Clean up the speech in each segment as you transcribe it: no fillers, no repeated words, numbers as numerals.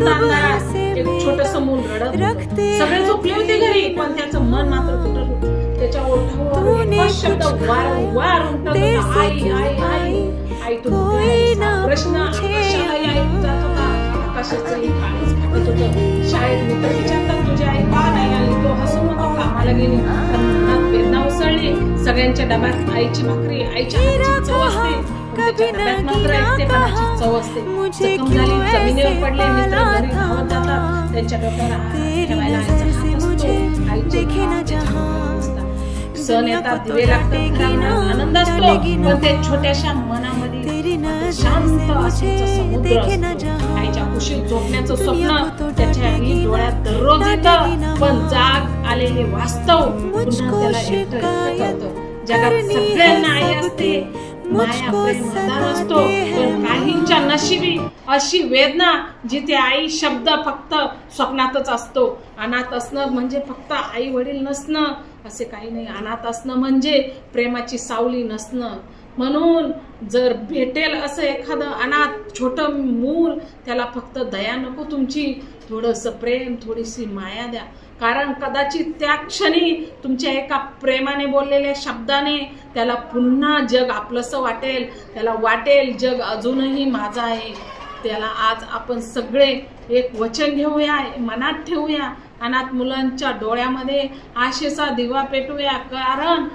शांत अंधारात एक छोटस मूल रडत होतं. सगळे झोपले होते घरी, पण त्याचं मन मात्र कुठं होतं. त्याच्या ओठावर एकच शब्द वारंवार उमटत होता, आई आई आई. आई तू कुठे आहेस? प्रश्न आकाशालाही ऐकू जात होता. आकाशाचंही काळीच फाटत होतं. शाळेत मित्र विचारतात, तुझी आई का नाही आली? तो हसून होतो, कामाला गेली. पण मनात वेदना उसळली. सगळ्यांच्या डब्यात आईची भाकरी, आईच्या हातची चव असते. त्याच्या डब्यात मात्र एकटेपणाची चव असते. जखम झाली, जमिनीवर पडले, मित्र घरी धावत जातात. त्यांच्या डोक्यावर हात ठेवायला आईचा हात असतो. आईचे हात त्याच्या डोक्यावर असतात. सण येतात, दिवे लागतात, घरामध्ये आनंद असतो. पण ते छोट्याशा मनामध्ये शांत आसूचा समुद्र असतो. आईच्या कुशीत झोपण्याचं स्वप्न त्याच्याही डोळ्यात दररोज येतं. पण जाग आलेले वास्तव पुन्हा त्याला एकटं करतं. जगात सगळ्यांना आई असते, माया प्रेम आधार असतो. पण काहींच्या नशिबी अशी वेदना जिथे आई शब्द फक्त स्वप्नातच असतो. अनाथ असणं म्हणजे फक्त आई वडील नसणं असे काही नाही. अनाथ असणं म्हणजे प्रेमाची सावली नसणं. म्हणून जर भेटेल असं एखादं अनाथ छोटं मूल, त्याला फक्त दया नको तुमची, थोडंसं प्रेम, थोडीशी माया द्या. कारण कदाचित त्या क्षणी तुमच्या एका प्रेमाने बोललेल्या शब्दाने त्याला पुन्हा जग आपलंसं वाटेल. त्याला वाटेल जग अजूनही माझं आहे. त्याला आज आपण सगळे एक वचन घेऊया, मनात ठेवूया. अनाथ मुलांच्या डोळ्यामध्ये आशेचा दिवा पेटवूया. कारण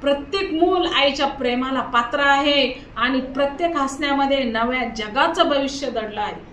प्रत्येक मूल आईच्या प्रेमाला पात्र आहे आणि प्रत्येक हसण्यामध्ये नव्या जगाचं भविष्य दडलं आहे.